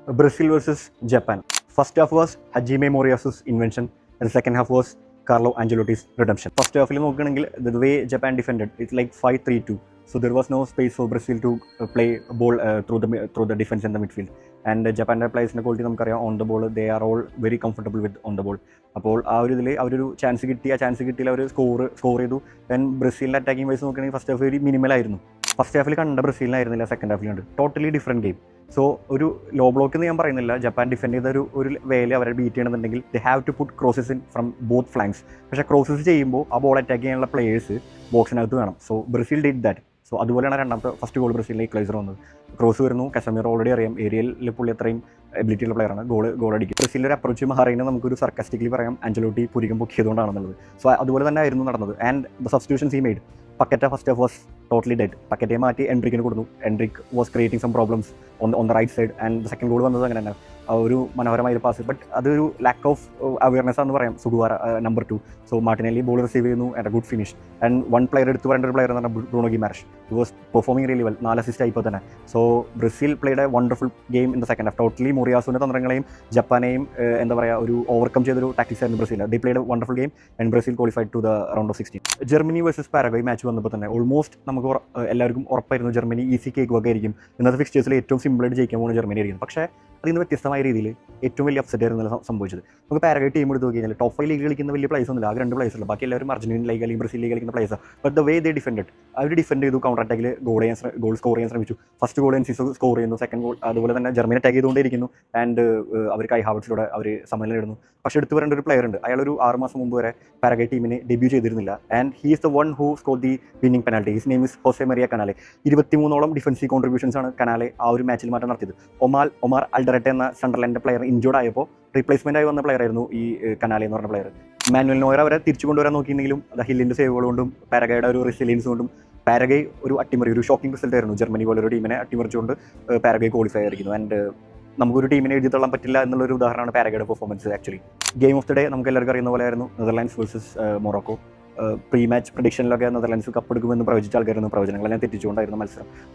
Brazil versus Japan. First half was Hajime Moriya's invention, and the second half was Carlo Ancelotti's redemption. First half, the way Japan defended, it's like 5-3-2. So there was no space for Brazil to play ball through the defense in the midfield. And Japan players quality on the ball, they are all very comfortable with on the ball. അപ്പോൾ ആ ഒരു ഇതിൽ അവരൊരു chance കിട്ടിയില്ല അവർ score ചെയ്തു. Then ബ്രസീലിൻ്റെ attacking vice നോക്കുകയാണെങ്കിൽ first half ഒരു മിനിമലായിരുന്നു. First ഹാഫിൽ കണ്ട ബ്രസീലിനായിരുന്നില്ല സെക്കൻഡ് ഹാഫിൽ കണ്ട്. Totally different game. സോ ഒരു ലോ ബ്ലോക്ക് എന്ന് ഞാൻ പറയുന്നില്ല. ജപ്പാൻ ഡിഫെൻഡ് ചെയ്ത ഒരു വേല അവരെ ബീറ്റ് ചെയ്യണമെന്നുണ്ടെങ്കിൽ they have to put crosses in from both flanks. പക്ഷേ ക്രോസസ് ചെയ്യുമ്പോൾ ആ ബോൾ അറ്റാക്ക് ചെയ്യാനുള്ള പ്ലേയേഴ്സ് ബോക്സിനകത്ത് വേണം. So Brazil did that. So അതുപോലെയാണ് ഫസ്റ്റ് ഗോൾ ബ്രസീലിലെ ഈക്വലൈസർ വന്നത്. ക്രോസ് വരുന്നു, കസമിറോ ഓൾറെഡി അറിയാം, ഏരിയയിൽ പുള്ളി അത്രയും എബിലിറ്റി ഉള്ള പ്ലെയറാണ്. ഗോൾ അടിക്കും. ബ്രസീലിൻ്റെ ഒരു അപ്രോച്ച് മാറിയെന്ന് നമുക്കൊരു സർക്കാസ്റ്റിക്കലി പറയാം, ആഞ്ചലോട്ടി പുരികം പൊക്കിയതുകൊണ്ടാണെന്നുള്ളത്. സോ അതുപോലെ തന്നെ ആയിരുന്നു നടന്നത്. And the substitutions he made. Paqueta first half was totally dead. പക്കറ്റയെ മാറ്റി എൻട്രിക്കിന് കൊടുത്തു. Endrick was creating some problems on the right side. And second goal വന്നത് അങ്ങനെ തന്നെ ഒരു മനോഹരമായ ഒരു പാസ്. ബട്ട് അതൊരു ലാക്ക് ഓഫ് അവയർനെസ് ആണെന്ന് പറയാം. Sugawara number 2. So Martinelli ball receive ചെയ്യുന്നു and a good finish. And one player എടുത്ത് പറയേണ്ട ഒരു പ്ലെയർ എന്ന് പറഞ്ഞാൽ Bruno Guimaraes. He was performing really well. 4 assist ആയിപ്പോൾ തന്നെ. So Brazil played a wonderful game in the second half. Totally മൊറിയാസുവിൻ്റെ തന്ത്രങ്ങളെയും ജപ്പാനെയും എന്താ പറയുക ഒരു ഓവർകം ചെയ്തൊരു ടാക്ടിക്സ് ആയിരുന്നു Brazil. They played a wonderful game and Brazil qualified to the round of 16. Germany versus Paraguay match വന്നപ്പോൾ തന്നെ ഓൾമോസ്റ്റ് നമുക്ക് എല്ലാവർക്കും ഉറപ്പായിരുന്നു ജർമ്മനി ഈസി കേക്ക് ഒക്കെ ആയിരിക്കും. ഇന്നത്തെ ഫിക്സ്റ്റേഴ്സിൽ ഏറ്റവും സിമ്പിളായിട്ട് ജയിക്കാൻ പോകുന്ന ജർമ്മനി ആയിരിക്കും. പക്ഷേ അതിന് വ്യത്യസ്തമായ രീതിയിൽ ഏറ്റവും വലിയ അപ്സെറ്റ് ആയിരുന്നു സംഭവിച്ചത്. നമുക്ക് പാരഗ്വേ ടീം എടുത്ത് നോക്കി കഴിഞ്ഞാൽ ടോപ്പ് 5 ലീഗ് കളിക്കുന്ന വലിയ പ്ലേയേഴ്സ് ഒന്നുമില്ല. ആകെ 2 പ്ലേയേഴ്സ് ഉള്ളൂ. ബാക്കി എല്ലാവരും അർജന്റീൻ ലീഗ് അല്ലെങ്കിൽ ബ്രസീൽ ലീഗ് കളിക്കുന്ന players. But the way they defended, അവർ ഡിഫെൻഡ് ചെയ്തു. കൗണ്ടർ അറ്റാക്കിൽ ഗോൾ സ്കോർ ചെയ്യാൻ ശ്രമിച്ചു. ഫസ്റ്റ് ഗോൾ എൻസിസ് സ്കോർ ചെയ്യുന്നു. സെക്കൻഡ് ഗോൾ അതുപോലെ തന്നെ ജർമ്മനി അറ്റാക്ക് ചെയ്തുകൊണ്ടിരിക്കുന്നു. ആൻഡ് അവർ കൈ ഹാവർട്സിലൂടെ അവർ സമനില ഇടുന്നു. പക്ഷേ എടുത്തു വരേണ്ട ഒരു പ്ലെയർ ഉണ്ട്. അയാൾ ഒരു 6 മാസം മുമ്പ് വരെ പാരഗ്വേ ടീമിന് ഡെബ്യൂ ചെയ്തിരുന്നില്ല. And he is the one who score the winning penalty. His name is Jose Maria Canale. 23ഓളം ഡിഫൻസീവ് കോൺട്രിബ്യൂഷൻസ് ആണ് കനാലെ ആ ഒരു മാച്ചിൽ മാറ്റം നടത്തിയത്. ഒമാർ അൽഡററ്റെ എന്ന സണ്ടർലാൻഡ് പ്ലെയർ ഇഞ്ചോർഡ് ആയപ്പോൾ റീപ്ലേസ്മെൻ്റ് ആയി വന്ന പ്ലെയർ ആയിരുന്നു ഈ കനാലെ എന്ന് പറഞ്ഞ പ്ലെയർ. മാനുവൽ നോയർ അവരെ തിരിച്ചു കൊണ്ടുവരാൻ നോക്കിയെങ്കിലും ദ ഹില്ലിൻ്റെ സേവുകൾ കൊണ്ടും പാരഗ്വേയുടെ ഒരു റെസിലിയൻസ് കൊണ്ടും പാരഗ്വേ ഒരു അട്ടിമറി, ഒരു ഷോക്കിംഗ് റിസൾട്ട് ആയിരുന്നു. ജർമ്മനി പോലൊരു ടീമിനെ അട്ടിമറിച്ചുകൊണ്ട് പാരഗ്വേ ക്വാളിഫൈ ആയിരിക്കുന്നു. ആൻഡ് നമുക്കൊരു ടീമിനെ എഴുതി തള്ളാൻ പറ്റില്ല എന്നുള്ളൊരു ഉദാഹരണമാണ് പാരഗ്വേയുടെ performance. Actually game of the day നമുക്ക് എല്ലാവർക്കും അറിയുന്ന പോലെ ആയിരുന്നു Netherlands versus Morocco. Pre match പ്രഡിക്ഷനിലൊക്കെ നെതർലാൻഡ്സ് കപ്പെടുക്കുമെന്ന് പ്രവചിച്ച ആൾക്കാരുന്നു. പ്രവചനങ്ങളെല്ലാം തെറ്റിച്ചുകൊണ്ടായിരുന്നു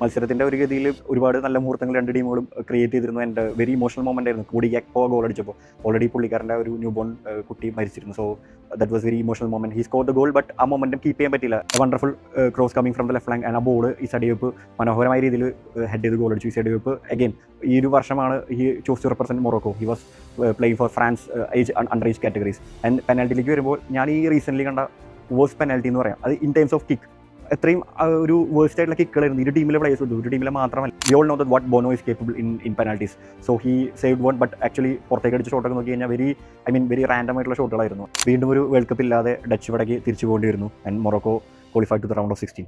മത്സരത്തിൻ്റെ ഒരു ഗതിയിൽ ഒരുപാട് നല്ല മുഹൂർത്തങ്ങൾ രണ്ട് ടീമുകളും ക്രിയേറ്റ് ചെയ്തിരുന്നു. ആൻഡ് വെരി ഇമോഷണൽ മൊമെൻ്റ് ആയിരുന്നു. കൂടി ഗ്യാക്പോ ഗോൾ അടിച്ചപ്പോൾ ഓൾറെഡി പുള്ളിക്കാരൻ്റെ ഒരു ന്യൂ ബോൺ കുട്ടി മരിച്ചിരുന്നു. So that was very emotional moment. He score the goal. But ആ മൊമെന്റം കീപ്പ് ചെയ്യാൻ പറ്റില്ല. Wonderful cross coming from the left flank. And ആ ബോൾ ഇസഡിയോപ്പ് മനോഹരമായ രീതിയിൽ ഹെഡ് ചെയ്ത് ഗോൾ അടിച്ചു. ഇസഡിയോപ്പ് അഗൈൻ ഈ ഒരു വർഷമാണ് he choose to represent Morocco. He was playing for France under age categories. And പെനാൽറ്റിയിലേക്ക് വരുമ്പോൾ ഞാൻ ഈ റീസെൻ്റ്ലി കണ്ട വേഴ്സ്റ്റ് പെനാൽറ്റി എന്ന് പറയാം. അത് ഇൻ ടൈംസ് ഓഫ് കിക്ക് എത്രയും ഒരു വേഴ്സ്റ്റ് ആയിട്ടുള്ള കിക്കുകളായിരുന്നു. ഇരു ടീമിലെ പ്ലേയേഴ്സ് ഉണ്ട്, ഒരു ടീമിലെ മാത്രമല്ല. We all know that what Bono is capable in penalties. So he saved one. But actually പുറത്തേക്ക് അടിച്ച ഷോട്ടൊക്കെ നോക്കി കഴിഞ്ഞാൽ വെരി റാൻഡം ആയിട്ടുള്ള ഷോട്ടുകളായിരുന്നു. വീണ്ടും ഒരു വേൾഡ് കപ്പ് ഇല്ലാതെ ഡച്ച് വടക്ക് തിരിച്ചു പോകേണ്ടി വരുന്നു. And Morocco qualified to the round of 16.